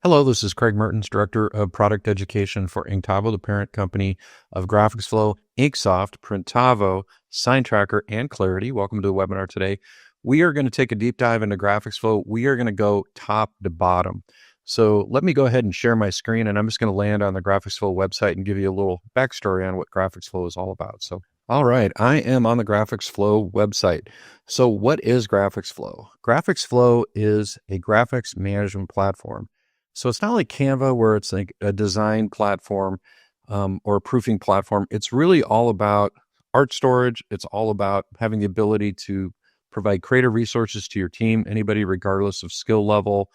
Hello, this is Craig Mertens, Director of Product Education for Inktavo, the parent company of GraphicsFlow, InkSoft, Printavo, SignTracker, and Clarity. Welcome to the webinar today. We are going to take a deep dive into GraphicsFlow. We are going to go top to bottom. So let me go ahead and share my screen, and I'm just going to land on the GraphicsFlow website and give you a little backstory on what GraphicsFlow is all about. All right, I am on the GraphicsFlow website. So what is GraphicsFlow? GraphicsFlow is a graphics management platform. So it's not like Canva where it's like a design platform or a proofing platform. It's really all about art storage. It's all about having the ability to provide creative resources to your team, anybody regardless of skill level.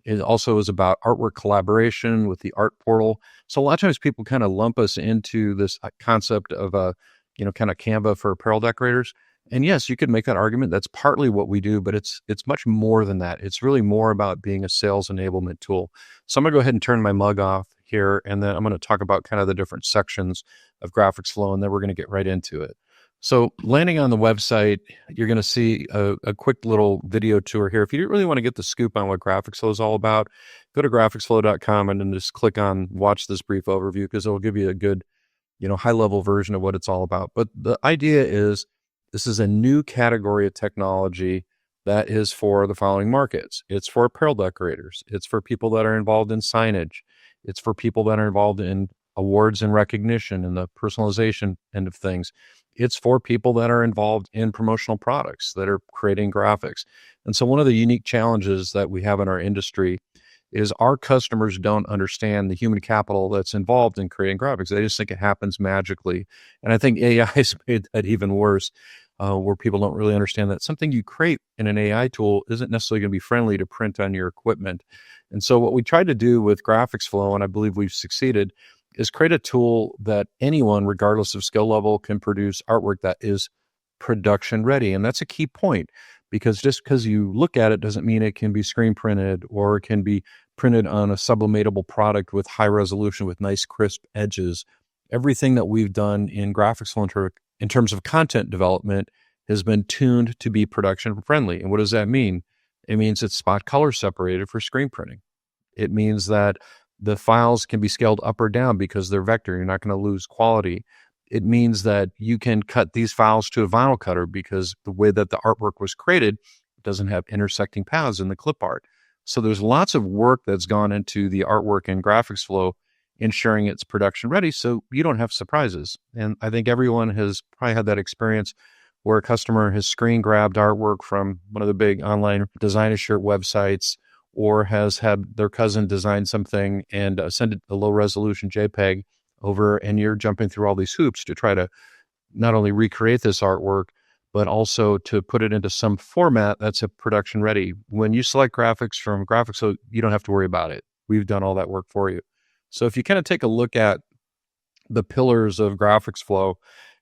It also is about artwork collaboration with the art portal. So a lot of times people kind of lump us into this concept of kind of Canva for apparel decorators. And yes, you could make that argument. That's partly what we do, but it's much more than that. It's really more about being a sales enablement tool. So I'm going to go ahead and turn my mug off here, and then I'm going to talk about kind of the different sections of GraphicsFlow, and then we're going to get right into it. So landing on the website, you're going to see a quick little video tour here. If you really want to get the scoop on what GraphicsFlow is all about, go to graphicsflow.com and then just click on watch this brief overview, because it'll give you a good, high-level version of what it's all about. But the idea is, this is a new category of technology that is for the following markets. It's for apparel decorators. It's for people that are involved in signage. It's for people that are involved in awards and recognition and the personalization end of things. It's for people that are involved in promotional products that are creating graphics. And so one of the unique challenges that we have in our industry is our customers don't understand the human capital that's involved in creating graphics. They just think it happens magically. And I think AI has made that even worse, where people don't really understand that something you create in an AI tool isn't necessarily going to be friendly to print on your equipment. And so what we tried to do with GraphicsFlow, and I believe we've succeeded, is create a tool that anyone, regardless of skill level, can produce artwork that is production ready. And that's a key point, because just because you look at it doesn't mean it can be screen printed or it can be printed on a sublimatable product with high resolution with nice crisp edges. Everything that we've done in GraphicsFlow in terms of content development has been tuned to be production friendly. And what does that mean? It means it's spot color separated for screen printing. It means that the files can be scaled up or down because they're vector. You're not going to lose quality. It means that you can cut these files to a vinyl cutter because the way that the artwork was created doesn't have intersecting paths in the clip art. So there's lots of work that's gone into the artwork in GraphicsFlow, ensuring it's production ready so you don't have surprises. And I think everyone has probably had that experience where a customer has screen grabbed artwork from one of the big online design-a-shirt websites, or has had their cousin design something and send it a low resolution JPEG over, and you're jumping through all these hoops to try to not only recreate this artwork, but also to put it into some format that's a production ready. When you select graphics from Graphics, so you don't have to worry about it. We've done all that work for you. So if you kind of take a look at the pillars of GraphicsFlow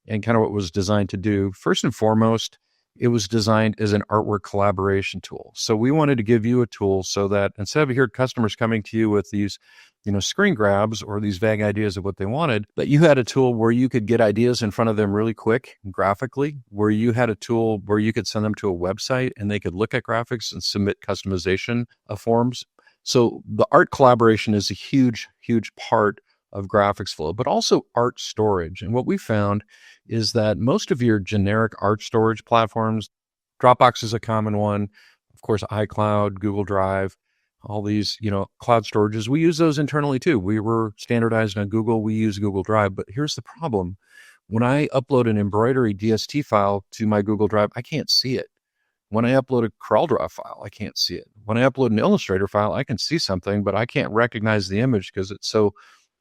and kind of what it was designed to do, first and foremost, it was designed as an artwork collaboration tool. So we wanted to give you a tool so that instead of your customers coming to you with these, screen grabs or these vague ideas of what they wanted, that you had a tool where you could get ideas in front of them really quick graphically, where you had a tool where you could send them to a website and they could look at graphics and submit customization forms. So the art collaboration is a huge, huge part of GraphicsFlow, but also art storage. And what we found is that most of your generic art storage platforms, Dropbox is a common one, of course, iCloud, Google Drive, all these, cloud storages, we use those internally too. We were standardized on Google, we use Google Drive, but here's the problem. When I upload an Embroidery DST file to my Google Drive, I can't see it. When I upload a CorelDRAW file, I can't see it. When I upload an Illustrator file, I can see something, but I can't recognize the image because it's so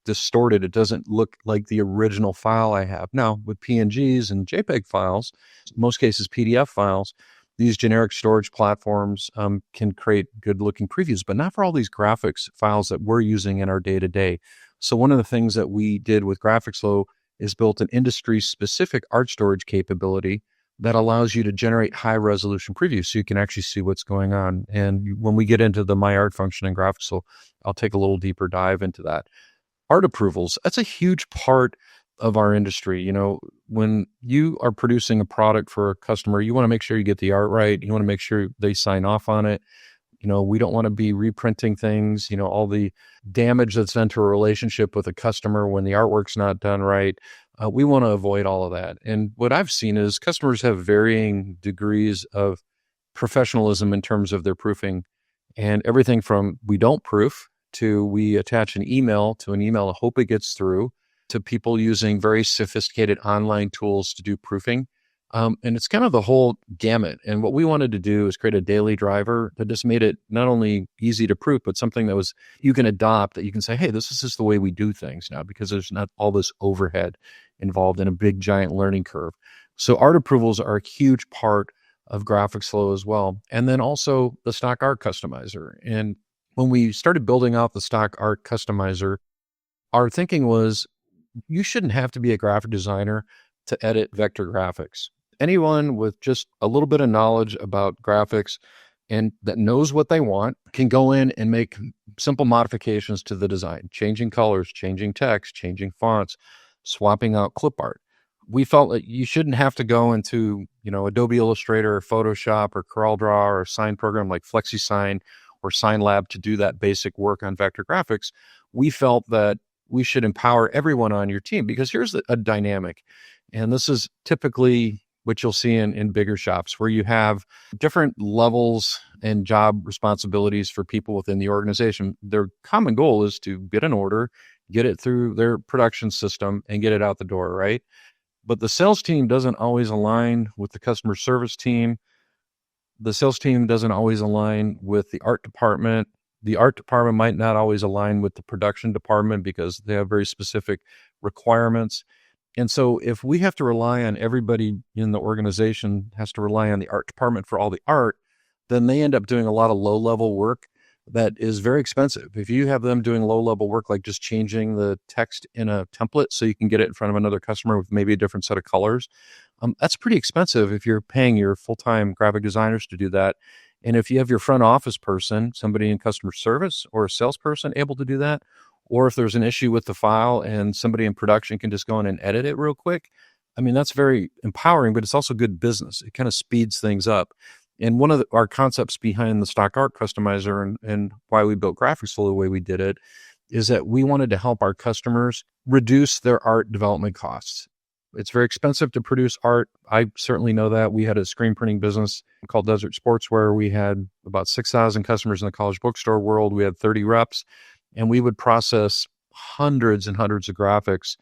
distorted. It doesn't look like the original file I have. Now, with PNGs and JPEG files, in most cases PDF files, these generic storage platforms can create good looking previews, but not for all these graphics files that we're using in our day-to-day. So one of the things that we did with GraphicsFlow is built an industry specific art storage capability that allows you to generate high resolution previews so you can actually see what's going on. And when we get into the My Art function in GraphicsFlow, I'll take a little deeper dive into that. Art approvals, that's a huge part of our industry. When you are producing a product for a customer, you want to make sure you get the art right. You want to make sure they sign off on it. We don't want to be reprinting things, all the damage that's done to a relationship with a customer when the artwork's not done right. We want to avoid all of that. And what I've seen is customers have varying degrees of professionalism in terms of their proofing, and everything from we don't proof to we attach an email to an email and hope it gets through, to people using very sophisticated online tools to do proofing. And it's kind of the whole gamut. And what we wanted to do is create a daily driver that just made it not only easy to proof, but something that was you can adopt, that you can say, hey, this is just the way we do things now, because there's not all this overhead involved in a big giant learning curve. So art approvals are a huge part of GraphicsFlow as well. And then also the stock art customizer. And when we started building out the stock art customizer, our thinking was you shouldn't have to be a graphic designer to edit vector graphics. Anyone with just a little bit of knowledge about graphics and that knows what they want can go in and make simple modifications to the design, changing colors, changing text, changing fonts, swapping out clip art. We felt that you shouldn't have to go into, Adobe Illustrator or Photoshop or CorelDRAW or a sign program like FlexiSign or SignLab to do that basic work on vector graphics. We felt that we should empower everyone on your team, because here's a dynamic. And this is typically what you'll see in bigger shops, where you have different levels and job responsibilities for people within the organization. Their common goal is to get an order, get it through their production system, and get it out the door, right? But the sales team doesn't always align with the customer service team. The sales team doesn't always align with the art department. The art department might not always align with the production department because they have very specific requirements. And so if we have to rely on everybody in the organization has to rely on the art department for all the art, then they end up doing a lot of low-level work that is very expensive. If you have them doing low-level work, like just changing the text in a template so you can get it in front of another customer with maybe a different set of colors, that's pretty expensive if you're paying your full-time graphic designers to do that. And if you have your front office person, somebody in customer service or a salesperson able to do that, or if there's an issue with the file and somebody in production can just go in and edit it real quick, that's very empowering, but it's also good business. It kind of speeds things up. And one of our concepts behind the stock art customizer and why we built GraphicsFlow the way we did it is that we wanted to help our customers reduce their art development costs. It's very expensive to produce art. I certainly know that. We had a screen printing business called Desert Sportswear. We had about 6,000 customers in the college bookstore world. We had 30 reps, and we would process hundreds and hundreds of graphics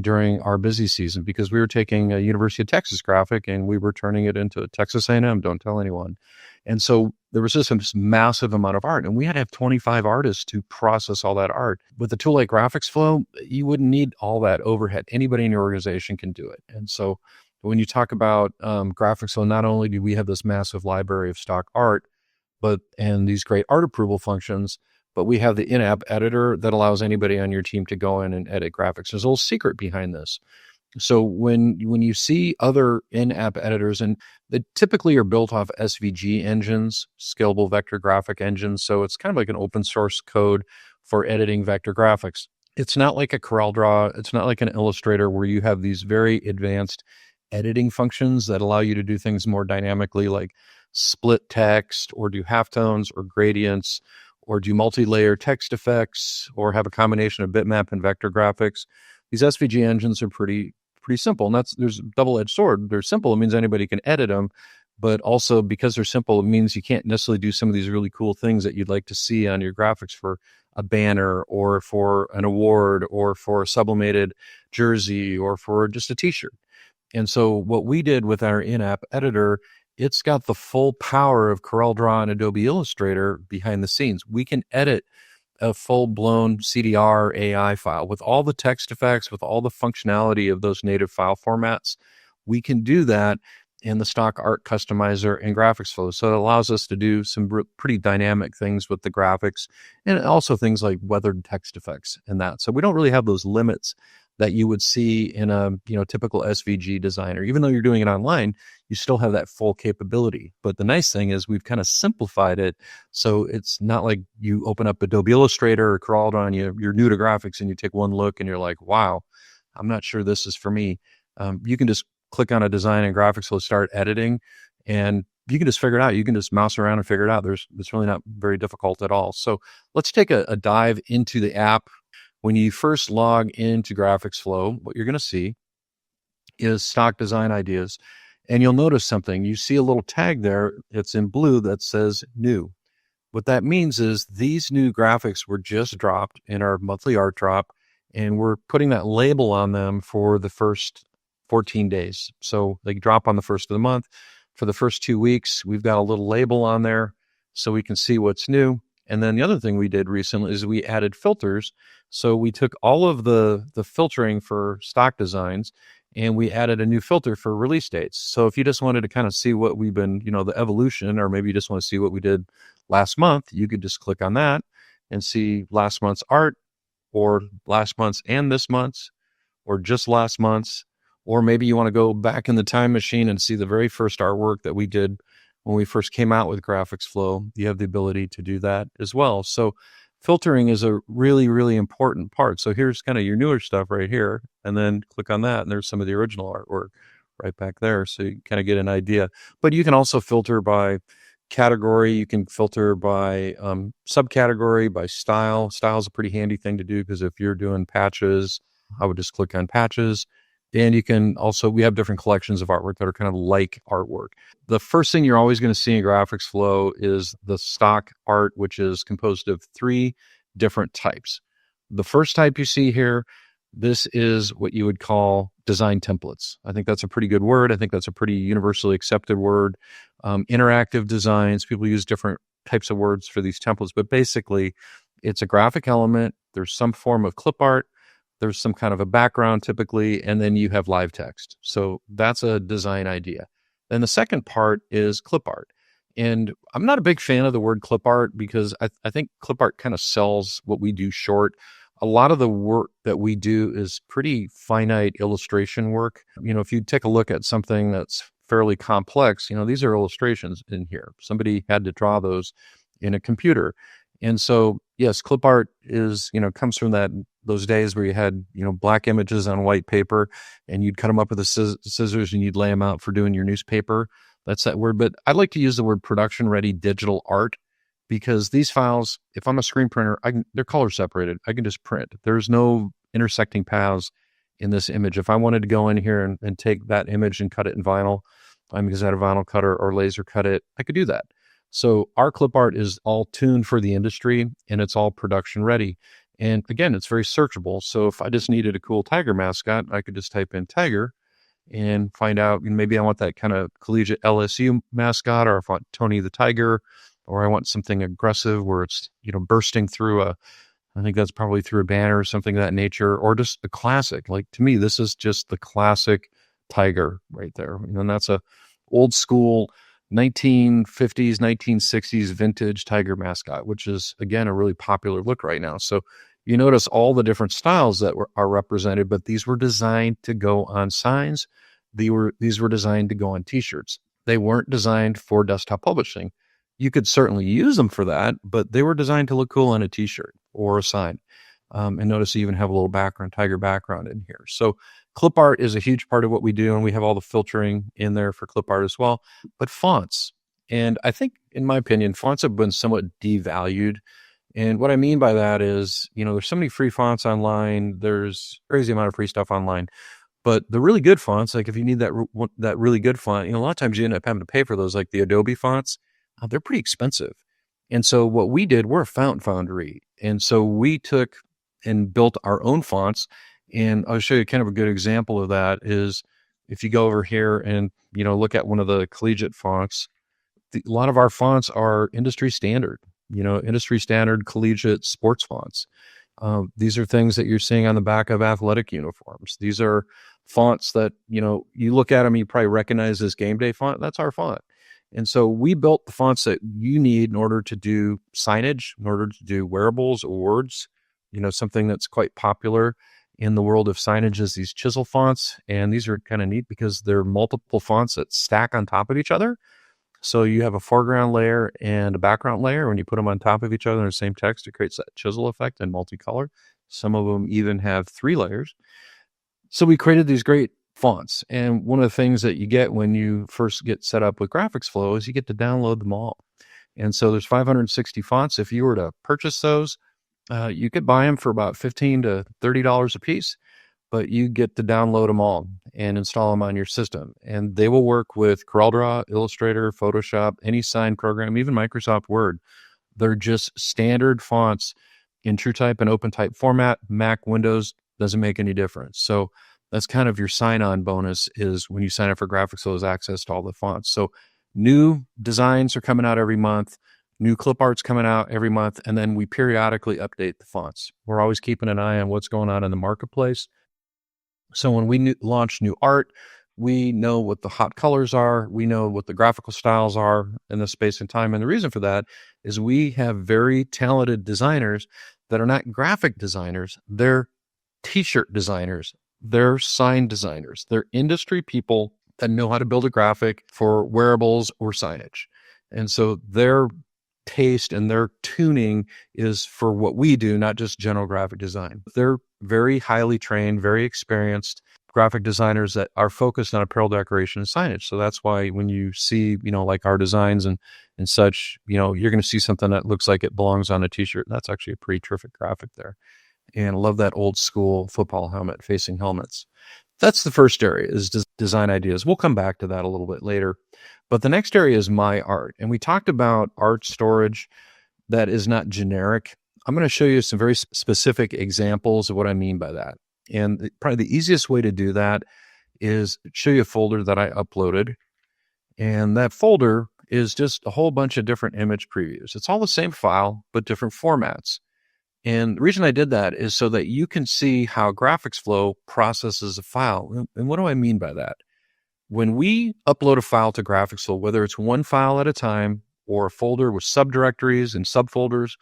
during our busy season, because we were taking a University of Texas graphic and we were turning it into a Texas A&M, don't tell anyone. And so there was just this massive amount of art, and we had to have 25 artists to process all that art. With a tool like GraphicsFlow, you wouldn't need all that overhead. Anybody in your organization can do it. And so when you talk about GraphicsFlow, not only do we have this massive library of stock art, and these great art approval functions, but we have the in-app editor that allows anybody on your team to go in and edit graphics. There's a little secret behind this. So when you see other in-app editors, and they typically are built off SVG engines, scalable vector graphic engines. So it's kind of like an open source code for editing vector graphics. It's not like a CorelDRAW. It's not like an Illustrator where you have these very advanced editing functions that allow you to do things more dynamically, like split text or do halftones or gradients, or do multi-layer text effects, or have a combination of bitmap and vector graphics. These SVG engines are pretty simple, and there's a double-edged sword. They're simple, it means anybody can edit them, but also because they're simple, it means you can't necessarily do some of these really cool things that you'd like to see on your graphics for a banner, or for an award, or for a sublimated jersey, or for just a t-shirt. And so what we did with our in-app editor, it's got the full power of CorelDRAW and Adobe Illustrator behind the scenes. We can edit a full-blown CDR AI file with all the text effects, with all the functionality of those native file formats. We can do that in the stock art customizer and GraphicsFlow. So it allows us to do some pretty dynamic things with the graphics, and also things like weathered text effects and that. So we don't really have those limits that you would see in a typical SVG designer. Even though you're doing it online, you still have that full capability. But the nice thing is we've kind of simplified it, so it's not like you open up Adobe Illustrator or CorelDRAW and you're new to graphics and you take one look and you're like, wow, I'm not sure this is for me. You can just click on a design in GraphicsFlow, start editing, and you can just figure it out. You can just mouse around and figure it out. It's really not very difficult at all. So let's take a dive into the app. When you first log into GraphicsFlow, what you're going to see is stock design ideas. And you'll notice something. You see a little tag there. It's in blue that says new. What that means is these new graphics were just dropped in our monthly art drop, and we're putting that label on them for the first 14 days. So they drop on the first of the month. For the first 2 weeks, we've got a little label on there so we can see what's new. And then the other thing we did recently is we added filters. So we took all of the filtering for stock designs and we added a new filter for release dates. So if you just wanted to kind of see what we've been, the evolution, or maybe you just want to see what we did last month, you could just click on that and see last month's art, or last month's and this month's, or just last month's, or maybe you want to go back in the time machine and see the very first artwork that we did when we first came out with GraphicsFlow. You have the ability to do that as well. So filtering is a really, really important part. So here's kind of your newer stuff right here, and then click on that, and there's some of the original artwork right back there. So you kind of get an idea. But you can also filter by category. You can filter by subcategory, by style. Style is a pretty handy thing to do, because if you're doing patches, I would just click on patches. And you can also, we have different collections of artwork that are kind of like artwork. The first thing you're always going to see in GraphicsFlow is the stock art, which is composed of 3 different types. The first type you see here, this is what you would call design templates. I think that's a pretty good word. I think that's a pretty universally accepted word. Interactive designs, people use different types of words for these templates, but basically it's a graphic element. There's some form of clip art. There's some kind of a background typically, and then you have live text. So that's a design idea. Then the second part is clip art. And I'm not a big fan of the word clip art, because I think clip art kind of sells what we do short. A lot of the work that we do is pretty finite illustration work. If you take a look at something that's fairly complex, these are illustrations in here. Somebody had to draw those in a computer. And so, yes, clip art is, comes from those days where you had, black images on white paper, and you'd cut them up with the scissors and you'd lay them out for doing your newspaper. That's that word. But I like to use the word production ready digital art, because these files, if I'm a screen printer, they're color separated. I can just print. There's no intersecting paths in this image. If I wanted to go in here and take that image and cut it in vinyl, because I had a vinyl cutter or laser cut it, I could do that. So our clip art is all tuned for the industry, and it's all production ready. And again, it's very searchable. So if I just needed a cool tiger mascot, I could just type in tiger and find out, maybe I want that kind of collegiate LSU mascot, or if I want Tony the Tiger, or I want something aggressive where it's, bursting through I think that's probably through a banner or something of that nature, or just a classic. Like, to me, this is just the classic tiger right there. And that's a old school 1950s, 1960s vintage tiger mascot, which is, again, a really popular look right now. So you notice all the different styles that are represented, but these were designed to go on signs. These were designed to go on t-shirts. They weren't designed for desktop publishing. You could certainly use them for that, but they were designed to look cool on a t-shirt or a sign. And notice you even have a little tiger background in here. So clip art is a huge part of what we do, and we have all the filtering in there for clip art as well. But fonts, and I think, in my opinion, fonts have been somewhat devalued. And what I mean by that is, there's so many free fonts online. There's a crazy amount of free stuff online. But the really good fonts, like if you need that really good font, a lot of times you end up having to pay for those, like the Adobe fonts. They're pretty expensive. And so what we did, we're a fountain foundry. And so we took and built our own fonts. And I'll show you kind of a good example of that is if you go over here and, look at one of the collegiate fonts, a lot of our fonts are industry standard, collegiate sports fonts. These are things that you're seeing on the back of athletic uniforms. These are fonts that, you look at them, you probably recognize this game day font. That's our font. And so we built the fonts that you need in order to do signage, in order to do wearables, awards, something that's quite popular in the world of signage is these chisel fonts. And these are kind of neat because they're multiple fonts that stack on top of each other. So you have a foreground layer and a background layer. When you put them on top of each other in the same text, it creates that chisel effect and multicolor. Some of them even have 3 layers. So we created these great fonts. And one of the things that you get when you first get set up with GraphicsFlow is you get to download them all. And so there's 560 fonts. If you were to purchase those, you could buy them for about $15 to $30 a piece, but you get to download them all and install them on your system. And they will work with CorelDRAW, Illustrator, Photoshop, any sign program, even Microsoft Word. They're just standard fonts in TrueType and OpenType format. Mac, Windows, doesn't make any difference. So that's kind of your sign-on bonus, is when you sign up for GraphicsFlow, is access to all the fonts. So new designs are coming out every month, new clip art's coming out every month, and then we periodically update the fonts. We're always keeping an eye on what's going on in the marketplace. So when we launch new art, we know what the hot colors are. We know what the graphical styles are in the space and time. And the reason for that is we have very talented designers that are not graphic designers. They're t-shirt designers. They're sign designers. They're industry people that know how to build a graphic for wearables or signage. And so their taste and their tuning is for what we do, not just general graphic design. They're very highly trained, very experienced graphic designers that are focused on apparel decoration and signage. So that's why when you see, like our designs and such, you're going to see something that looks like it belongs on a t-shirt. That's actually a pretty terrific graphic there. And I love that old school football helmet facing helmets. That's the first area, is design ideas. We'll come back to that a little bit later. But the next area is my art. And we talked about art storage that is not generic. I'm going to show you some very specific examples of what I mean by that. And probably the easiest way to do that is show you a folder that I uploaded. And that folder is just a whole bunch of different image previews. It's all the same file, but different formats. And the reason I did that is so that you can see how GraphicsFlow processes a file. And what do I mean by that? When we upload a file to GraphicsFlow, whether it's one file at a time or a folder with subdirectories and subfolders,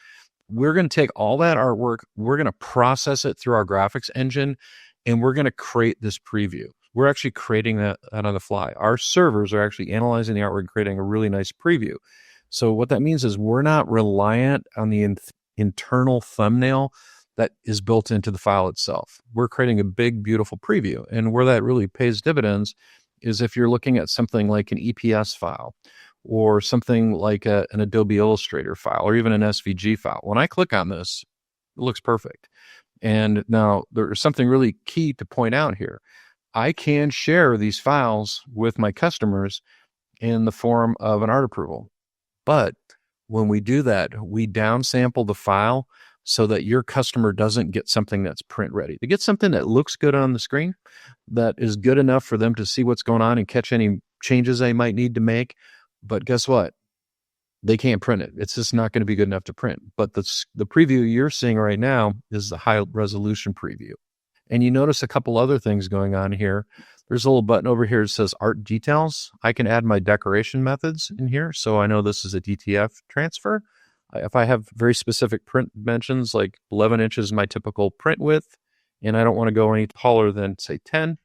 we're going to take all that artwork, we're going to process it through our graphics engine, and we're going to create this preview. We're actually creating that on the fly. Our servers are actually analyzing the artwork and creating a really nice preview. So what that means is we're not reliant on the internal thumbnail that is built into the file itself. We're creating a big, beautiful preview. And where that really pays dividends is if you're looking at something like an EPS file or something like an Adobe Illustrator file or even an SVG file. When I click on this, it looks perfect. And now there's something really key to point out here. I can share these files with my customers in the form of an art approval. But when we do that, we downsample the file so that your customer doesn't get something that's print ready. They get something that looks good on the screen, that is good enough for them to see what's going on and catch any changes they might need to make. But guess what? They can't print it. It's just not going to be good enough to print. But the preview you're seeing right now is the high resolution preview. And you notice a couple other things going on here. There's a little button over here that says Art Details. I can add my decoration methods in here, so I know this is a DTF transfer. If I have very specific print dimensions, like 11 inches is my typical print width, and I don't want to go any taller than, say, 10,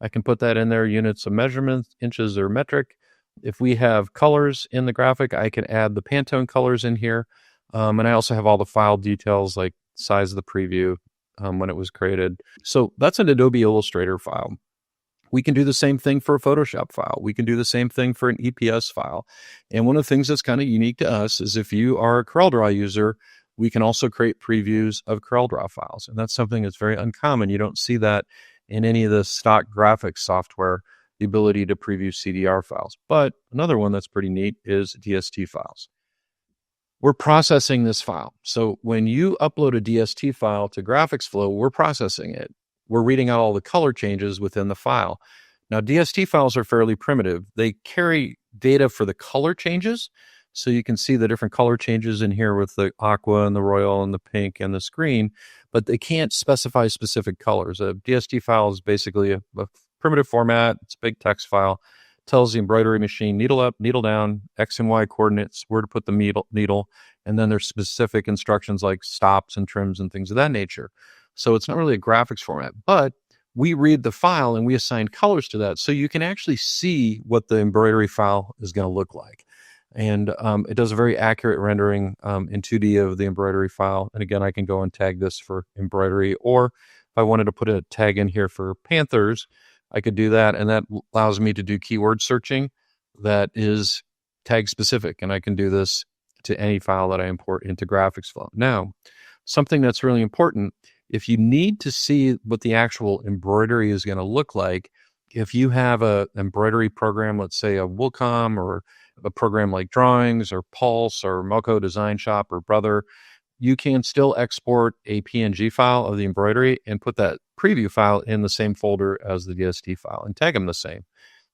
I can put that in there, units of measurement, inches or metric. If we have colors in the graphic, I can add the Pantone colors in here. And I also have all the file details, like size of the preview when it was created. So that's an Adobe Illustrator file. We can do the same thing for a Photoshop file. We can do the same thing for an EPS file. And one of the things that's kind of unique to us is if you are a CorelDRAW user, we can also create previews of CorelDRAW files. And that's something that's very uncommon. You don't see that in any of the stock graphics software, the ability to preview CDR files. But another one that's pretty neat is DST files. We're processing this file. So when you upload a DST file to GraphicsFlow, we're processing it. We're reading out all the color changes within the file. Now, DST files are fairly primitive. They carry data for the color changes. So you can see the different color changes in here with the aqua and the royal and the pink and the screen, but they can't specify specific colors. A DST file is basically a primitive format. It's a big text file. Tells the embroidery machine needle up, needle down, X and Y coordinates, where to put the needle, and then there's specific instructions like stops and trims and things of that nature. So it's not really a graphics format, but we read the file and we assign colors to that. So you can actually see what the embroidery file is going to look like. And it does a very accurate rendering in 2D of the embroidery file. And again, I can go and tag this for embroidery, or if I wanted to put a tag in here for Panthers, I could do that. And that allows me to do keyword searching that is tag specific. And I can do this to any file that I import into GraphicsFlow. Now, something that's really important, if you need to see what the actual embroidery is going to look like, if you have a embroidery program, let's say a Woolcom or a program like Drawings or Pulse or Moco Design Shop or Brother, you can still export a PNG file of the embroidery and put that preview file in the same folder as the DST file and tag them the same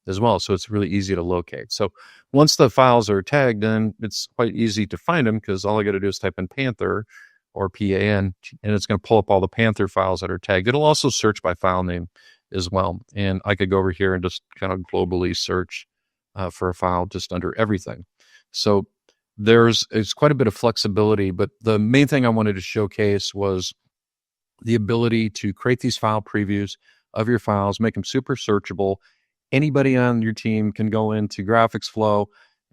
as well. So it's really easy to locate. So once the files are tagged, then it's quite easy to find them because all I got to do is type in Panther or PAN, and it's going to pull up all the Panther files that are tagged. It'll also search by file name as well. And I could go over here and just kind of globally search for a file just under everything. So it's quite a bit of flexibility, but the main thing I wanted to showcase was the ability to create these file previews of your files, make them super searchable. Anybody on your team can go into GraphicsFlow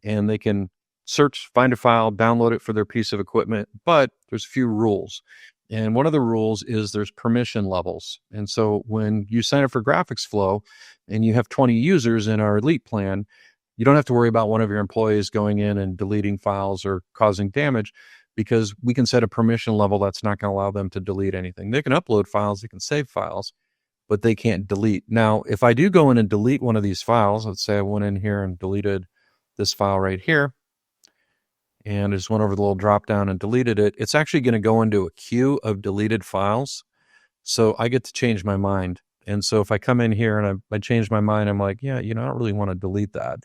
and they can search, find a file, download it for their piece of equipment, but there's a few rules. And one of the rules is there's permission levels. And so when you sign up for GraphicsFlow and you have 20 users in our Elite plan, you don't have to worry about one of your employees going in and deleting files or causing damage because we can set a permission level that's not going to allow them to delete anything. They can upload files, they can save files, but they can't delete. Now, if I do go in and delete one of these files, let's say I went in here and deleted this file right here, and I just went over the little drop down and deleted it, it's actually going to go into a queue of deleted files. So I get to change my mind. And so if I come in here and I change my mind, I'm like, yeah, I don't really want to delete that.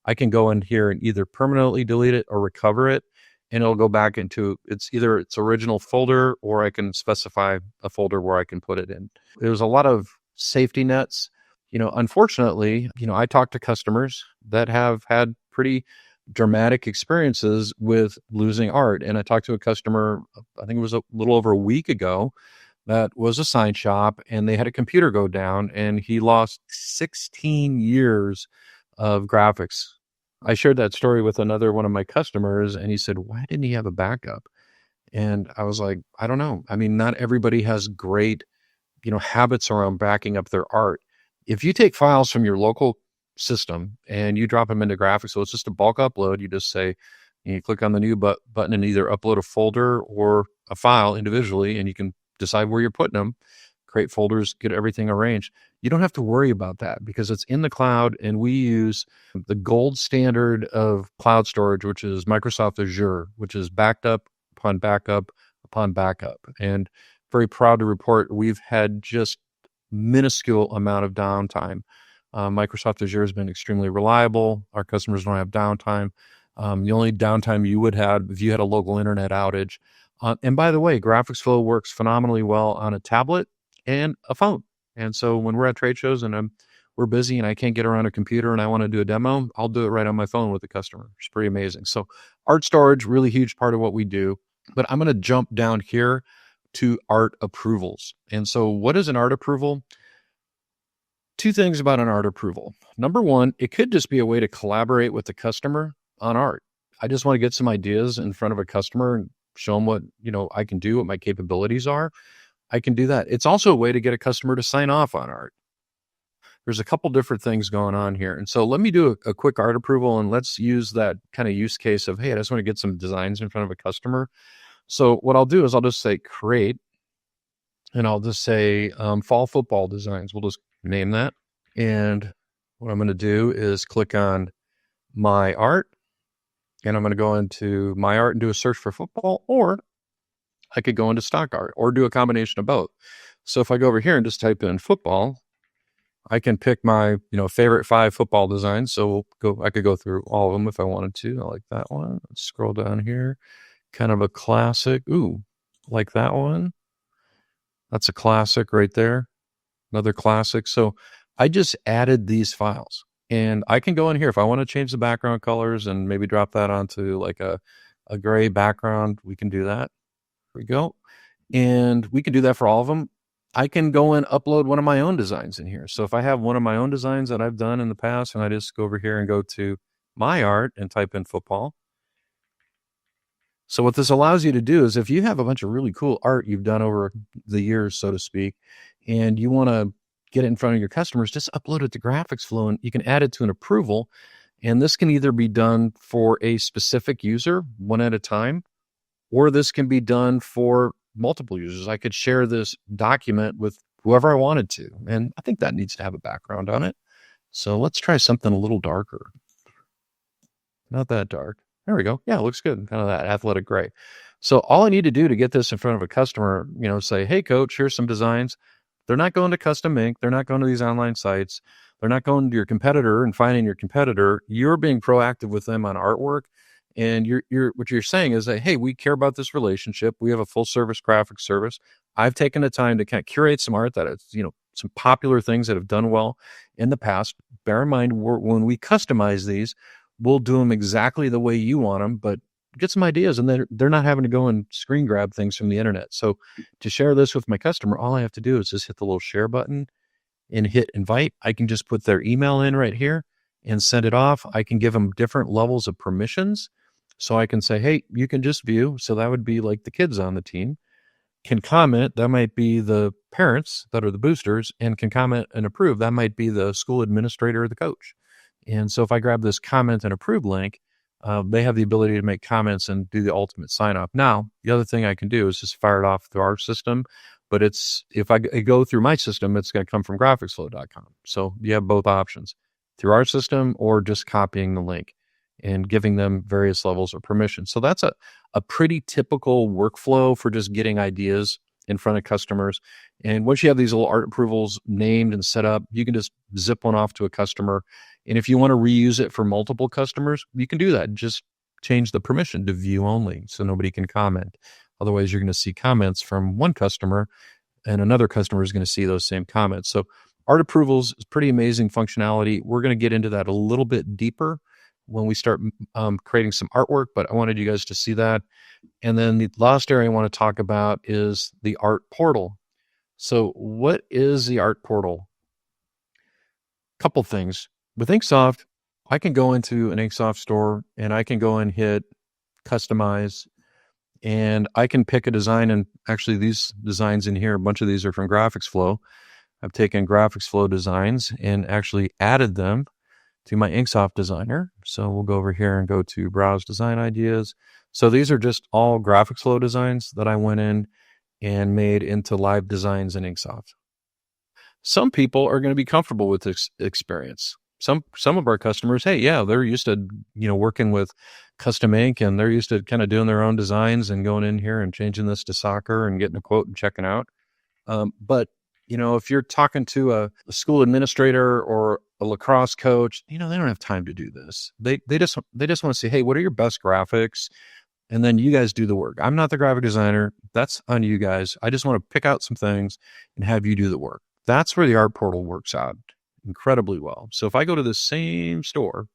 I can go in here and either permanently delete it or recover it, and it'll go back into either its original folder, or I can specify a folder where I can put it in. There's a lot of safety nets. Unfortunately, I talk to customers that have had pretty dramatic experiences with losing art. And I talked to a customer, I think it was a little over a week ago, that was a sign shop, and they had a computer go down, and he lost 16 years of graphics. I shared that story with another one of my customers, and he said, why didn't he have a backup? And I was like, I don't know. I mean, not everybody has great, habits around backing up their art. If you take files from your local system and you drop them into graphics, so it's just a bulk upload, you just say, you click on the new button and either upload a folder or a file individually, and you can decide where you're putting them, create folders, get everything arranged. You don't have to worry about that because it's in the cloud, and we use the gold standard of cloud storage, which is Microsoft Azure, which is backed up upon backup upon backup. And very proud to report we've had just minuscule amount of downtime. Microsoft Azure has been extremely reliable. Our customers don't have downtime. The only downtime you would have if you had a local internet outage. And by the way, GraphicsFlow works phenomenally well on a tablet and a phone. And so when we're at trade shows and we're busy and I can't get around a computer and I want to do a demo, I'll do it right on my phone with the customer. It's pretty amazing. So art storage, really huge part of what we do. But I'm going to jump down here to art approvals. And so what is an art approval? Two things about an art approval. Number one, it could just be a way to collaborate with the customer on art. I just want to get some ideas in front of a customer and show them what, I can do, what my capabilities are. I can do that. It's also a way to get a customer to sign off on art. There's a couple different things going on here. And so let me do a quick art approval, and let's use that kind of use case of, hey, I just want to get some designs in front of a customer. So what I'll do is I'll just say create, and I'll just say fall football designs. We'll just name that. And what I'm going to do is click on my art, and I'm going to go into my art and do a search for football, or I could go into stock art or do a combination of both. So if I go over here and just type in football, I can pick my, favorite 5 football designs. So I could go through all of them if I wanted to. I like that one. Let's scroll down here. Kind of a classic. Ooh, like that one. That's a classic right there. Another classic. So I just added these files, and I can go in here if I want to change the background colors and maybe drop that onto like a gray background. We can do that. Here we go. And we can do that for all of them. I can go and upload one of my own designs in here. So if I have one of my own designs that I've done in the past, and I just go over here and go to my art and type in football. So what this allows you to do is if you have a bunch of really cool art you've done over the years, so to speak, and you want to get it in front of your customers, just upload it to GraphicsFlow and you can add it to an approval. And this can either be done for a specific user, one at a time, or this can be done for multiple users. I could share this document with whoever I wanted to. And I think that needs to have a background on it. So let's try something a little darker. Not that dark. There we go. Yeah, it looks good. Kind of that athletic gray. So all I need to do to get this in front of a customer, say, hey, coach, here's some designs. They're not going to custom ink. They're not going to these online sites. They're not going to your competitor and finding your competitor. You're being proactive with them on artwork. And what you're saying is that, hey, we care about this relationship. We have a full service graphic service. I've taken the time to kind of curate some art that is, some popular things that have done well in the past. Bear in mind, when we customize these, we'll do them exactly the way you want them, but get some ideas, and they're not having to go and screen grab things from the internet. So to share this with my customer, all I have to do is just hit the little share button and hit invite. I can just put their email in right here and send it off. I can give them different levels of permissions. So I can say, hey, you can just view. So that would be like the kids on the team can comment. That might be the parents that are the boosters, and can comment and approve. That might be the school administrator or the coach. And so if I grab this comment and approve link, they have the ability to make comments and do the ultimate sign off. Now, the other thing I can do is just fire it off through our system, but if I go through my system, it's going to come from graphicsflow.com. So you have both options, through our system or just copying the link and giving them various levels of permission. So that's a pretty typical workflow for just getting ideas in front of customers. And once you have these little art approvals named and set up, you can just zip one off to a customer. And if you want to reuse it for multiple customers, you can do that. Just change the permission to view only so nobody can comment. Otherwise, you're going to see comments from one customer and another customer is going to see those same comments. So art approvals is pretty amazing functionality. We're going to get into that a little bit deeper when we start creating some artwork, but I wanted you guys to see that. And then the last area I want to talk about is the art portal. So what is the art portal? Couple things. With InkSoft, I can go into an InkSoft store and I can go and hit customize, and I can pick a design. And actually these designs in here, a bunch of these are from GraphicsFlow. I've taken GraphicsFlow designs and actually added them to my InkSoft designer. So we'll go over here and go to browse design ideas. So these are just all GraphicsFlow designs that I went in and made into live designs in InkSoft. Some people are going to be comfortable with this experience. Some of our customers, hey, yeah, they're used to, working with custom ink, and they're used to kind of doing their own designs and going in here and changing this to soccer and getting a quote and checking out. But if you're talking to a school administrator or a lacrosse coach, they don't have time to do this. They just want to say, hey, what are your best graphics? And then you guys do the work. I'm not the graphic designer. That's on you guys. I just want to pick out some things and have you do the work. That's where the art portal works out incredibly well. So if I go to the same store,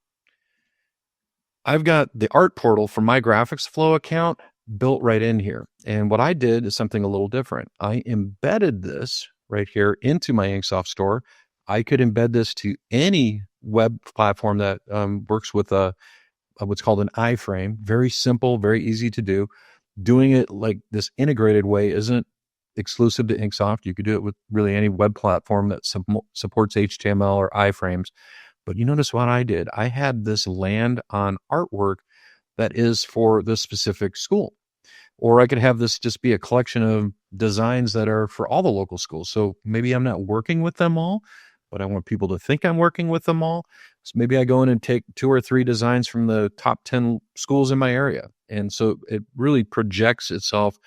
I've got the art portal for my GraphicsFlow account built right in here. And what I did is something a little different. I embedded this right here into my InkSoft store. I could embed this to any web platform that works with what's called an iframe. Very simple, very easy to do. Doing it like this integrated way isn't exclusive to InkSoft. You could do it with really any web platform that supports HTML or iframes. But you notice what I did? I had this land on artwork that is for the specific school. Or I could have this just be a collection of designs that are for all the local schools. So maybe I'm not working with them all, but I want people to think I'm working with them all. So maybe I go in and take 2 or 3 designs from the top 10 schools in my area. And so it really projects itself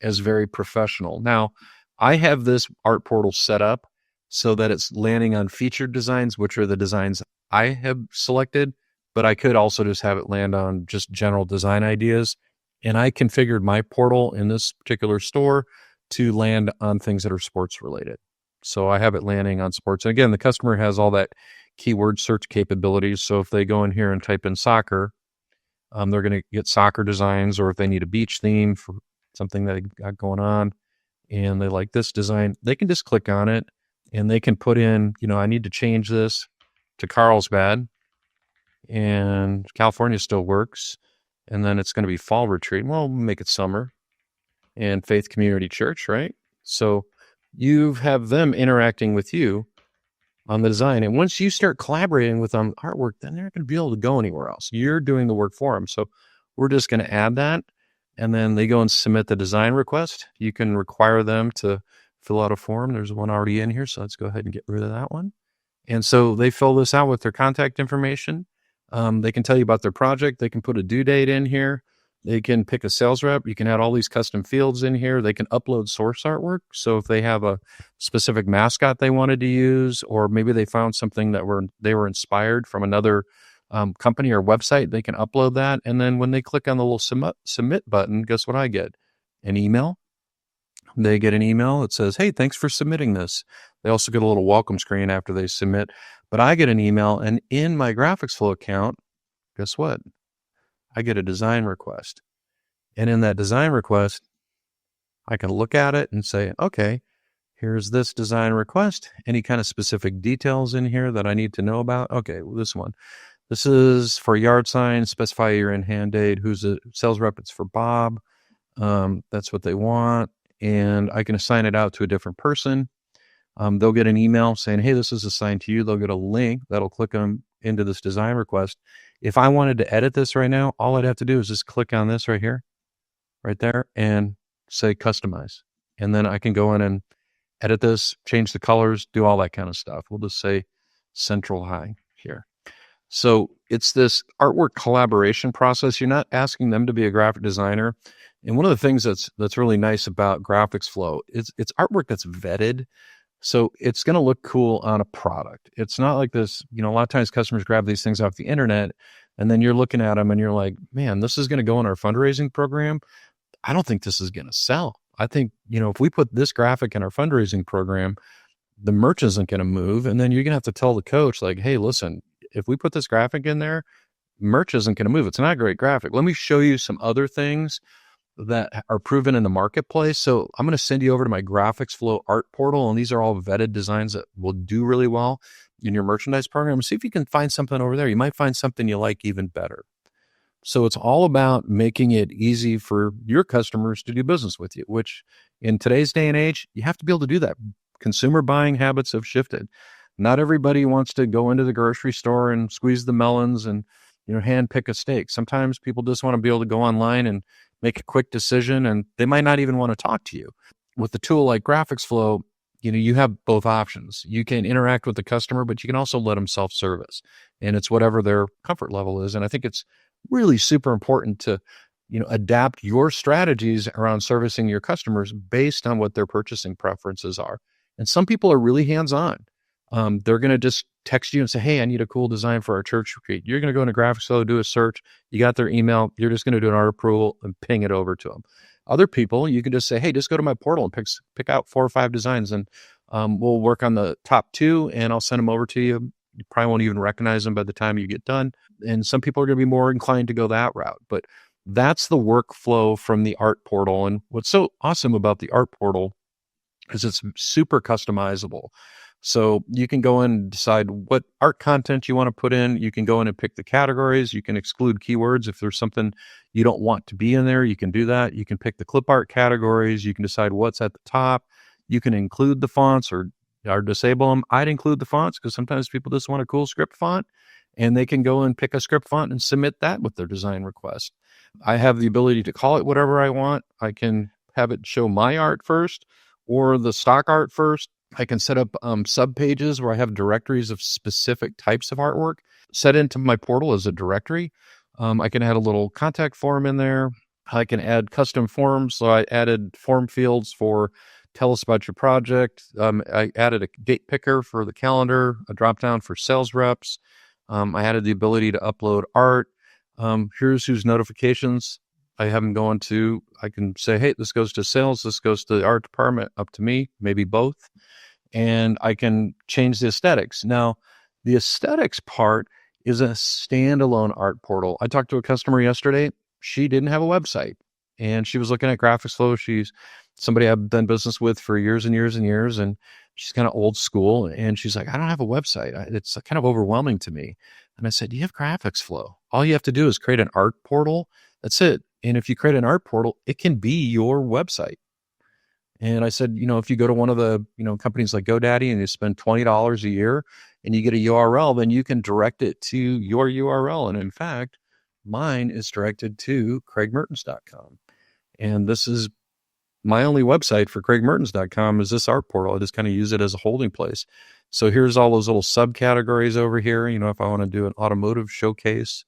as very professional. Now, I have this art portal set up so that it's landing on featured designs, which are the designs I have selected, but I could also just have it land on just general design ideas. And I configured my portal in this particular store to land on things that are sports related. So I have it landing on sports. And again, the customer has all that keyword search capabilities. So if they go in here and type in soccer, they're going to get soccer designs, or if they need a beach theme for something that they got going on and they like this design, they can just click on it and they can put in, I need to change this to Carlsbad, and California still works. And then it's going to be fall retreat. Well, we'll make it summer and Faith Community Church, right? So you have them interacting with you on the design. And once you start collaborating with them artwork, then they're not going to be able to go anywhere else. You're doing the work for them. So we're just going to add that. And then they go and submit the design request. You can require them to fill out a form. There's one already in here. So let's go ahead and get rid of that one. And so they fill this out with their contact information. They can tell you about their project. They can put a due date in here. They can pick a sales rep. You can add all these custom fields in here. They can upload source artwork. So if they have a specific mascot they wanted to use, or maybe they found something that they were inspired from another company or website, they can upload that. And then when they click on the little submit button, guess what I get? An email. They get an email that says, hey, thanks for submitting this. They also get a little welcome screen after they submit. But I get an email, and in my GraphicsFlow account, guess what? I get a design request. And in that design request, I can look at it and say, okay, here's this design request. Any kind of specific details in here that I need to know about? Okay, well, this one. This is for yard sign, specify your in-hand date. Who's the sales rep? It's for Bob. That's what they want. And I can assign it out to a different person. They'll get an email saying, hey, this is assigned to you. They'll get a link that'll click them into this design request. If I wanted to edit this right now, all I'd have to do is just click on this right here, right there, and say customize. And then I can go in and edit this, change the colors, do all that kind of stuff. We'll just say central high here. So it's this artwork collaboration process. You're not asking them to be a graphic designer. And one of the things that's really nice about GraphicsFlow is it's artwork that's vetted. So it's going to look cool on a product. It's not like this, a lot of times customers grab these things off the internet and then you're looking at them and you're like, man, this is going to go in our fundraising program. I don't think this is going to sell. I think, if we put this graphic in our fundraising program, the merch isn't going to move. And then you're going to have to tell the coach like, hey, listen, if we put this graphic in there, merch isn't going to move. It's not a great graphic. Let me show you some other things that are proven in the marketplace. So I'm going to send you over to my GraphicsFlow art portal. And these are all vetted designs that will do really well in your merchandise program. See if you can find something over there. You might find something you like even better. So it's all about making it easy for your customers to do business with you, which in today's day and age, you have to be able to do that. Consumer buying habits have shifted. Not everybody wants to go into the grocery store and squeeze the melons and, hand pick a steak. Sometimes people just want to be able to go online and make a quick decision, and they might not even want to talk to you. With a tool like GraphicsFlow, you have both options. You can interact with the customer, but you can also let them self-service, and it's whatever their comfort level is. And I think it's really super important to, adapt your strategies around servicing your customers based on what their purchasing preferences are. And some people are really hands-on. They're going to just text you and say, hey, I need a cool design for our church retreat. You're going to go into GraphicsFlow, do a search. You got their email. You're just going to do an art approval and ping it over to them. Other people, you can just say, hey, just go to my portal and pick out 4 or 5 designs, and we'll work on the top 2, and I'll send them over to you. You probably won't even recognize them by the time you get done. And some people are going to be more inclined to go that route. But that's the workflow from the art portal. And what's so awesome about the art portal is it's super customizable. So you can go in and decide what art content you want to put in. You can go in and pick the categories. You can exclude keywords. If there's something you don't want to be in there, you can do that. You can pick the clip art categories. You can decide what's at the top. You can include the fonts or disable them. I'd include the fonts because sometimes people just want a cool script font, and they can go and pick a script font and submit that with their design request. I have the ability to call it whatever I want. I can have it show my art first or the stock art first. I can set up sub pages where I have directories of specific types of artwork set into my portal as a directory. I can add a little contact form in there. I can add custom forms. So I added form fields for tell us about your project. I added a date picker for the calendar, a drop down for sales reps. I added the ability to upload art. Here's whose notifications I have them going to. I can say, hey, this goes to sales. This goes to the art department, up to me, maybe both. And I can change the aesthetics. Now, the aesthetics part is a standalone art portal. I talked to a customer yesterday. She didn't have a website, and she was looking at GraphicsFlow. She's somebody I've done business with for years and years and years, and she's kind of old school. And she's like, I don't have a website. It's kind of overwhelming to me. And I said, you have GraphicsFlow. All you have to do is create an art portal. That's it. And if you create an art portal, it can be your website. And I said, if you go to one of the, companies like GoDaddy and you spend $20 a year and you get a URL, then you can direct it to your URL. And in fact, mine is directed to craigmertens.com. And this is my only website for craigmertens.com is this art portal. I just kind of use it as a holding place. So here's all those little subcategories over here. If I want to do an automotive showcase,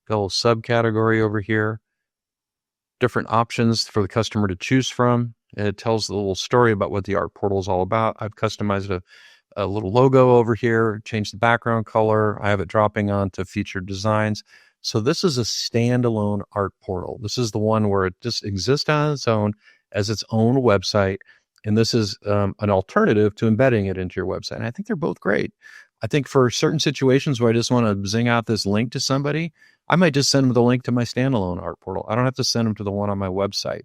got a little subcategory over here, different options for the customer to choose from. It tells the little story about what the art portal is all about. I've customized a little logo over here, changed the background color. I have it dropping onto featured designs. So this is a standalone art portal. This is the one where it just exists on its own as its own website. And this is an alternative to embedding it into your website. And I think they're both great. I think for certain situations where I just want to zing out this link to somebody, I might just send them the link to my standalone art portal. I don't have to send them to the one on my website.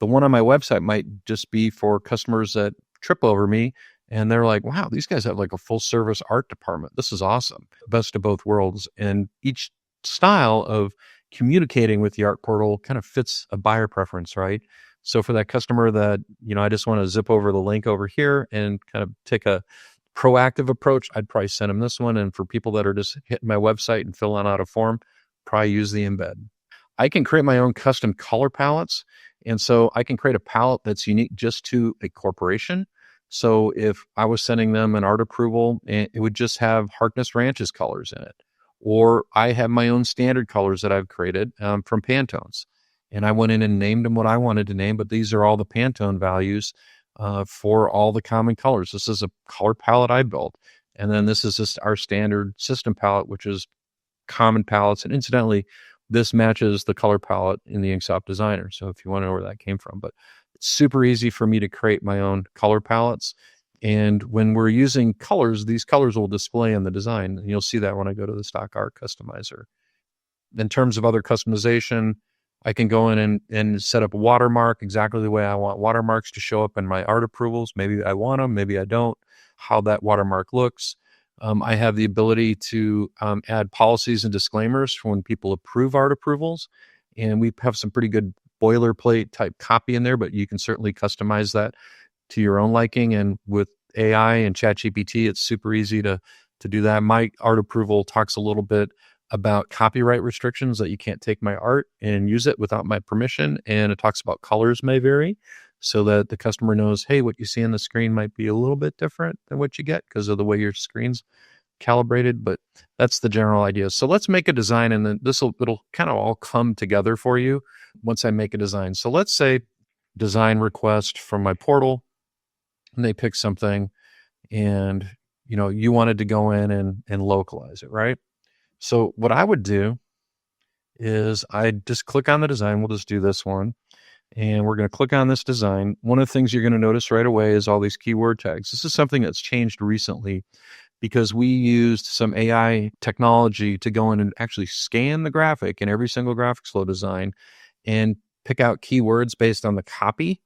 The one on my website might just be for customers that trip over me and they're like, wow, these guys have like a full service art department. This is awesome. Best of both worlds. And each style of communicating with the art portal kind of fits a buyer preference, right? So for that customer that, I just want to zip over the link over here and kind of take a proactive approach, I'd probably send them this one. And for people that are just hitting my website and filling out a form, probably use the embed. I can create my own custom color palettes. And so I can create a palette that's unique just to a corporation. So if I was sending them an art approval, it would just have Harkness Ranch's colors in it. Or I have my own standard colors that I've created from Pantones. And I went in and named them what I wanted to name, but these are all the Pantone values for all the common colors. This is a color palette I built. And then this is just our standard system palette, which is common palettes. And incidentally, this matches the color palette in the InkSoft Designer. So if you want to know where that came from, but it's super easy for me to create my own color palettes. And when we're using colors, these colors will display in the design. And you'll see that when I go to the stock art customizer. In terms of other customization, I can go in and set up a watermark exactly the way I want watermarks to show up in my art approvals. Maybe I want them, maybe I don't, how that watermark looks. I have the ability to add policies and disclaimers for when people approve art approvals. And we have some pretty good boilerplate type copy in there, but you can certainly customize that to your own liking. And with AI and ChatGPT, it's super easy to do that. My art approval talks a little bit about copyright restrictions, that you can't take my art and use it without my permission. And it talks about colors may vary, so that the customer knows, hey, what you see on the screen might be a little bit different than what you get because of the way your screen's calibrated, but that's the general idea. So let's make a design, and then it'll kind of all come together for you once I make a design. So let's say design request from my portal, and they pick something, and you wanted to go in and localize it, right? So what I would do is I just click on the design. We'll just do this one. And we're going to click on this design. One of the things you're going to notice right away is all these keyword tags. This is something that's changed recently because we used some AI technology to go in and actually scan the graphic in every single GraphicsFlow design and pick out keywords based on the copy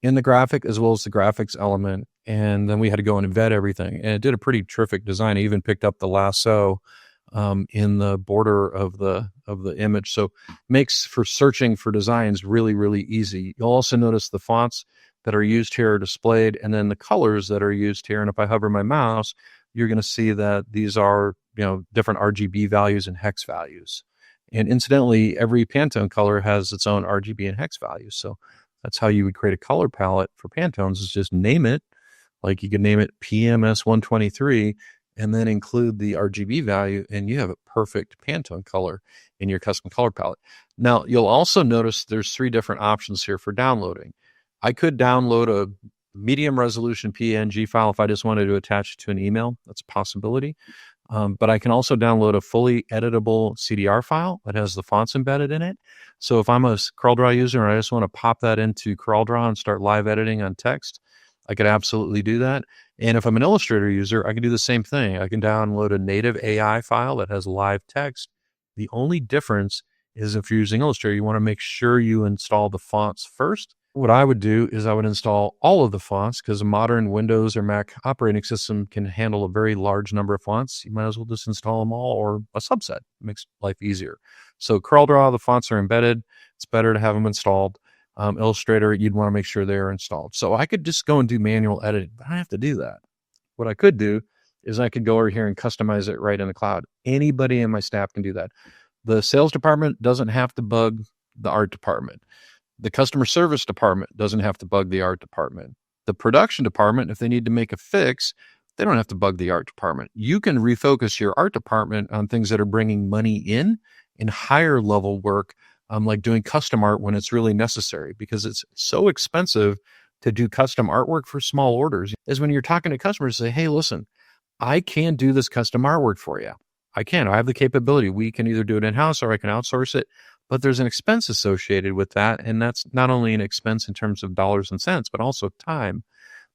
in the graphic as well as the graphics element. And then we had to go and embed everything. And it did a pretty terrific design. I even picked up the lasso in the border of the image. So makes for searching for designs really, really easy. You'll also notice the fonts that are used here are displayed, and then the colors that are used here. And if I hover my mouse, you're going to see that these are, different RGB values and hex values. And incidentally, every Pantone color has its own RGB and hex values. So that's how you would create a color palette for Pantones, is just name it. Like you could name it PMS 123 and then include the RGB value, and you have a perfect Pantone color in your custom color palette. Now, you'll also notice there's 3 different options here for downloading. I could download a medium resolution PNG file if I just wanted to attach it to an email. That's a possibility. But I can also download a fully editable CDR file that has the fonts embedded in it. So if I'm a CorelDRAW user and I just want to pop that into CorelDRAW and start live editing on text, I could absolutely do that. And if I'm an Illustrator user, I can do the same thing. I can download a native AI file that has live text. The only difference is if you're using Illustrator, you want to make sure you install the fonts first. What I would do is I would install all of the fonts, because a modern Windows or Mac operating system can handle a very large number of fonts. You might as well just install them all, or a subset. It makes life easier. So CorelDRAW, the fonts are embedded. It's better to have them installed. Illustrator, you'd want to make sure they're installed. So I could just go and do manual editing, but I don't have to do that. What I could do is I could go over here and customize it right in the cloud. Anybody in my staff can do that. The sales department doesn't have to bug the art department. The customer service department doesn't have to bug the art department. The production department, if they need to make a fix, they don't have to bug the art department. You can refocus your art department on things that are bringing money in higher level work, like doing custom art when it's really necessary, because it's so expensive to do custom artwork for small orders. Is when you're talking to customers, say, hey, listen, I can do this custom artwork for you. I have the capability. We can either do it in-house or I can outsource it, but there's an expense associated with that. And that's not only an expense in terms of dollars and cents, but also time.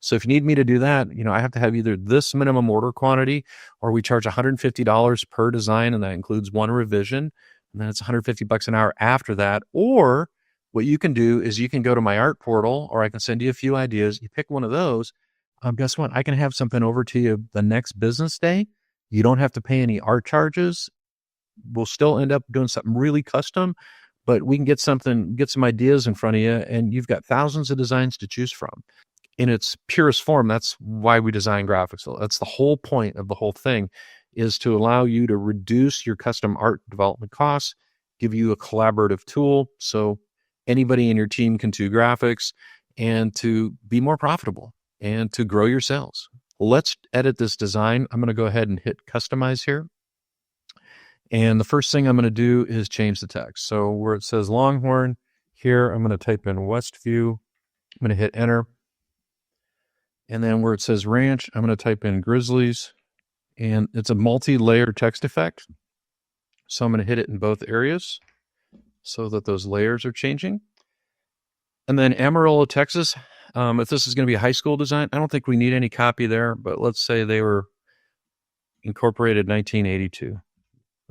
So if you need me to do that, I have to have either this minimum order quantity, or we charge $150 per design, and that includes one revision. And then it's $150 an hour after that. Or what you can do is you can go to my art portal, or I can send you a few ideas. You pick one of those. Guess what? I can have something over to you the next business day. You don't have to pay any art charges. We'll still end up doing something really custom, but we can get some ideas in front of you, and you've got thousands of designs to choose from. In its purest form, that's why we design graphics. That's the whole point of the whole thing, is to allow you to reduce your custom art development costs, give you a collaborative tool so anybody in your team can do graphics, and to be more profitable and to grow your sales. Let's edit this design. I'm going to go ahead and hit customize here. And the first thing I'm going to do is change the text. So where it says Longhorn here, I'm going to type in Westview. I'm going to hit enter. And then where it says Ranch, I'm going to type in Grizzlies. And it's a multi-layer text effect. So I'm going to hit it in both areas so that those layers are changing. And then Amarillo, Texas. If this is going to be a high school design, I don't think we need any copy there, but let's say they were incorporated 1982. Go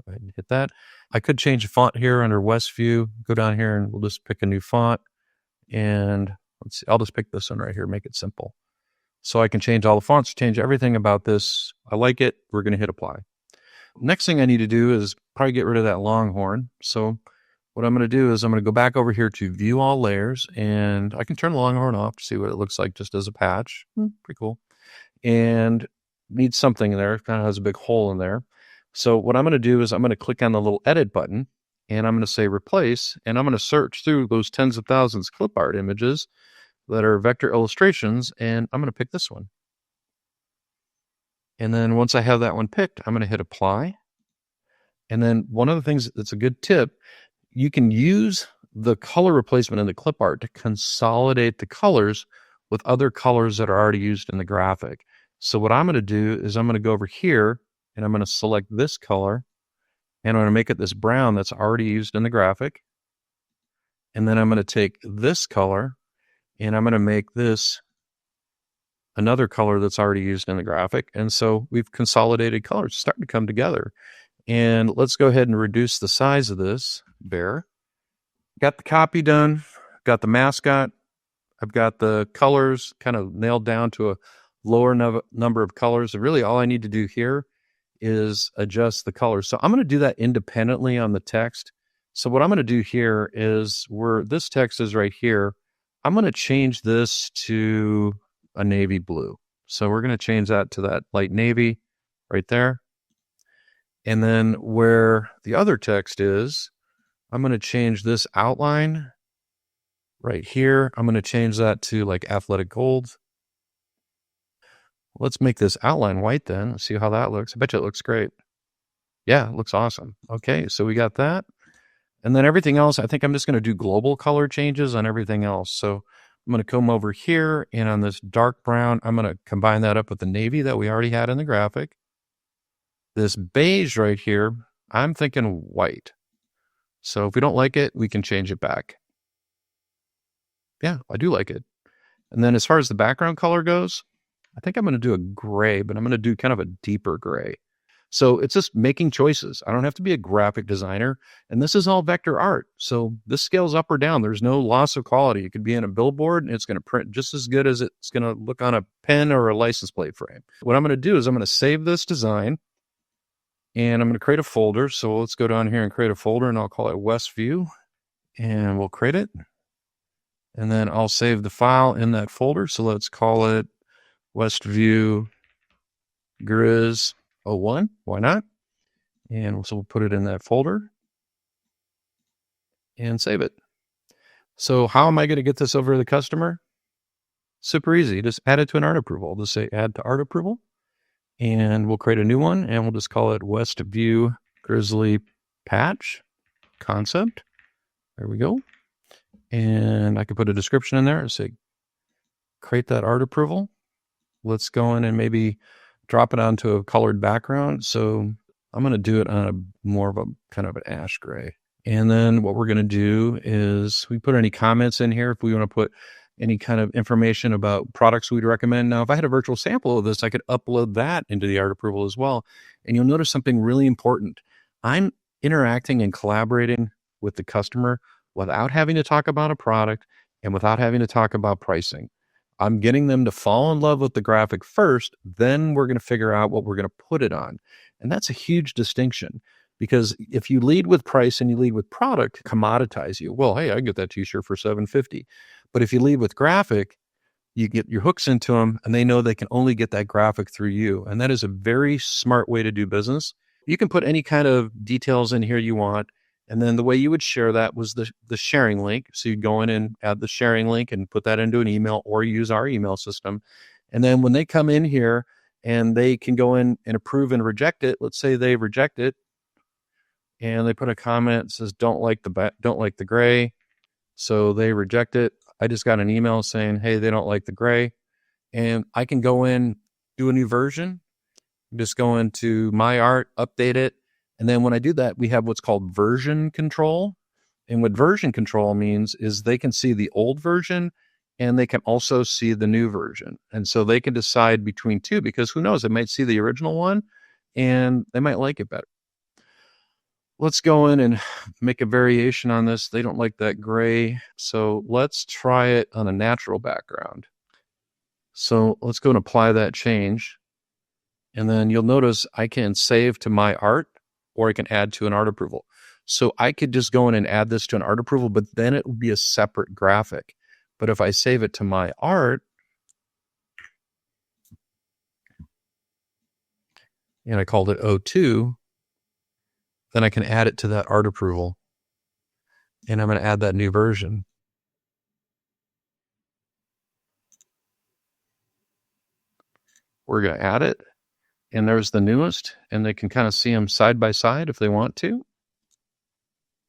ahead and hit that. I could change the font here under Westview. Go down here and we'll just pick a new font. And let's see, I'll just pick this one right here, make it simple. So I can change all the fonts, change everything about this. I like it. We're going to hit apply. Next thing I need to do is probably get rid of that Longhorn. So what I'm going to do is I'm going to go back over here to view all layers, and I can turn the Longhorn off to see what it looks like just as a patch. Pretty cool. And needs something in there. It kind of has a big hole in there. So what I'm going to do is I'm going to click on the little edit button, and I'm going to say replace, and I'm going to search through those tens of thousands of clip art images that are vector illustrations, and I'm going to pick this one. And then once I have that one picked, I'm going to hit apply. And then one of the things that's a good tip, you can use the color replacement in the clip art to consolidate the colors with other colors that are already used in the graphic. So what I'm going to do is I'm going to go over here and I'm going to select this color, and I'm going to make it this brown that's already used in the graphic. And then I'm going to take this color and I'm going to make this another color that's already used in the graphic. And so we've consolidated colors starting to come together. And let's go ahead and reduce the size of this bear. Got the copy done, got the mascot. I've got the colors kind of nailed down to a lower number of colors. And really all I need to do here is adjust the colors. So I'm going to do that independently on the text. So what I'm going to do here is where this text is right here, I'm going to change this to a navy blue. So we're going to change that to that light navy right there. And then where the other text is, I'm going to change this outline right here. I'm going to change that to like athletic gold. Let's make this outline white then. Let's see how that looks. I bet you it looks great. Yeah, it looks awesome. Okay, so we got that. And then everything else, I think I'm just going to do global color changes on everything else. So I'm going to come over here, and on this dark brown, I'm going to combine that up with the navy that we already had in the graphic. This beige right here, I'm thinking white. So if we don't like it, we can change it back. Yeah, I do like it. And then as far as the background color goes, I think I'm going to do a gray, but I'm going to do kind of a deeper gray. So it's just making choices. I don't have to be a graphic designer, and this is all vector art. So this scales up or down. There's no loss of quality. It could be in a billboard and it's going to print just as good as it's going to look on a pen or a license plate frame. What I'm going to do is I'm going to save this design, and I'm going to create a folder. So let's go down here and create a folder, and I'll call it Westview, and we'll create it. And then I'll save the file in that folder. So let's call it Westview Grizz 01. Why not? And so we'll put it in that folder and save it. So how am I going to get this over to the customer? Super easy. Just add it to an art approval. Just say add to art approval. And we'll create a new one. And we'll just call it Westview Grizzly Patch Concept. There we go. And I can put a description in there and say, create that art approval. Let's go in and maybe drop it onto a colored background. So I'm going to do it on a more of a kind of an ash gray. And then what we're going to do is we put any comments in here if we want to put any kind of information about products we'd recommend. Now, if I had a virtual sample of this, I could upload that into the art approval as well. And you'll notice something really important. I'm interacting and collaborating with the customer without having to talk about a product and without having to talk about pricing. I'm getting them to fall in love with the graphic first, then we're going to figure out what we're going to put it on. And that's a huge distinction, because if you lead with price and you lead with product, commoditize you. Well, hey, I can get that t-shirt for $7.50. But if you lead with graphic, you get your hooks into them and they know they can only get that graphic through you. And that is a very smart way to do business. You can put any kind of details in here you want. And then the way you would share that was the sharing link. So you'd go in and add the sharing link and put that into an email or use our email system. And then when they come in here and they can go in and approve and reject it, let's say they reject it and they put a comment that says, don't like the gray. So they reject it. I just got an email saying, hey, they don't like the gray. And I can go in, do a new version, just go into my art, update it. And then when I do that, we have what's called version control. And what version control means is they can see the old version and they can also see the new version. And so they can decide between two, because who knows, they might see the original one and they might like it better. Let's go in and make a variation on this. They don't like that gray. So let's try it on a natural background. So let's go and apply that change. And then you'll notice I can save to my art, or I can add to an art approval. So I could just go in and add this to an art approval, but then it would be a separate graphic. But if I save it to my art, and I called it O2, then I can add it to that art approval. And I'm going to add that new version. We're going to add it. And there's the newest, and they can kind of see them side by side if they want to.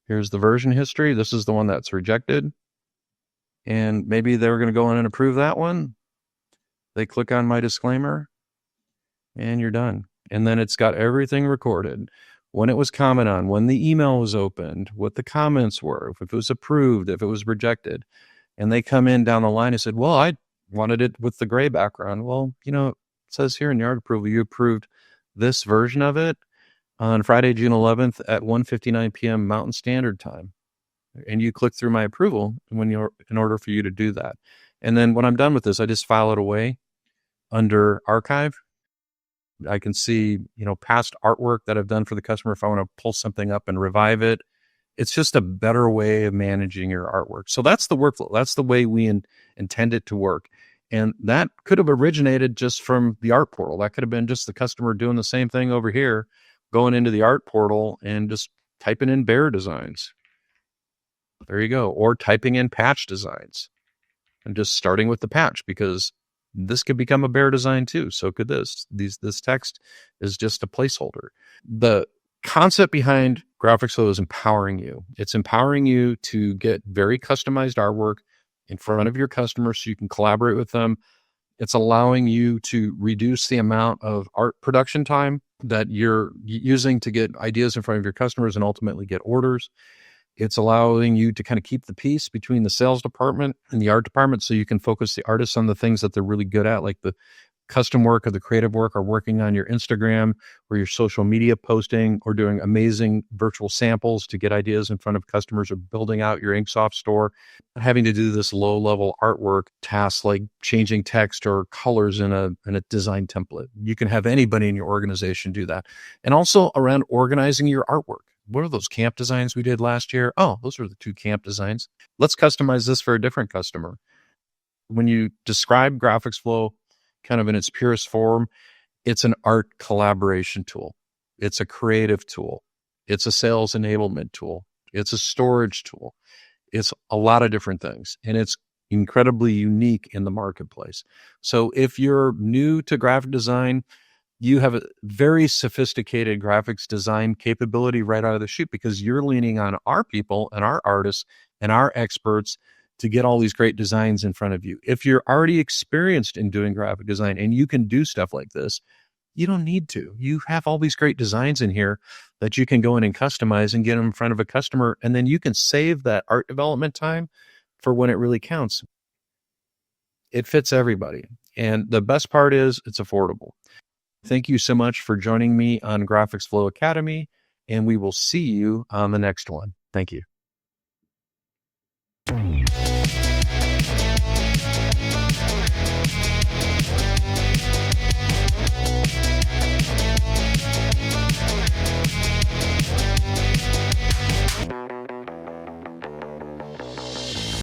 Here's the version history. This is the one that's rejected. And maybe they were going to go in and approve that one. They click on my disclaimer, and you're done. And then it's got everything recorded. When it was commented on, when the email was opened, what the comments were, if it was approved, if it was rejected. And they come in down the line and said, well, I wanted it with the gray background. Well, you know, it says here in the art approval, you approved this version of it on Friday, June 11th at 1:59 p.m. Mountain Standard Time. And you click through my approval in order for you to do that. And then when I'm done with this, I just file it away under archive. I can see, past artwork that I've done for the customer if I want to pull something up and revive it. It's just a better way of managing your artwork. So that's the workflow. That's the way we intend it to work. And that could have originated just from the art portal. That could have been just the customer doing the same thing over here, going into the art portal and just typing in bear designs. There you go. Or typing in patch designs and just starting with the patch, because this could become a bear design too. So could this. This text is just a placeholder. The concept behind GraphicsFlow is empowering you. It's empowering you to get very customized artwork in front of your customers so you can collaborate with them. It's allowing you to reduce the amount of art production time that you're using to get ideas in front of your customers and ultimately get orders. It's allowing you to kind of keep the peace between the sales department and the art department so you can focus the artists on the things that they're really good at, like the custom work or the creative work, or working on your Instagram or your social media posting, or doing amazing virtual samples to get ideas in front of customers, or building out your InkSoft store, having to do this low-level artwork tasks like changing text or colors in a design template. You can have anybody in your organization do that. And also around organizing your artwork. what are those camp designs we did last year? Oh, those are the 2 camp designs. Let's customize this for a different customer. When you describe GraphicsFlow kind of in its purest form, it's an art collaboration tool. It's a creative tool. It's a sales enablement tool. It's a storage tool. It's a lot of different things, and it's incredibly unique in the marketplace. So if you're new to graphic design, you have a very sophisticated graphics design capability right out of the chute because you're leaning on our people and our artists and our experts to get all these great designs in front of you. If you're already experienced in doing graphic design and you can do stuff like this, you don't need to. You have all these great designs in here that you can go in and customize and get them in front of a customer, and then you can save that art development time for when it really counts. It fits everybody. And the best part is it's affordable. Thank you so much for joining me on GraphicsFlow Academy, and we will see you on the next one. Thank you.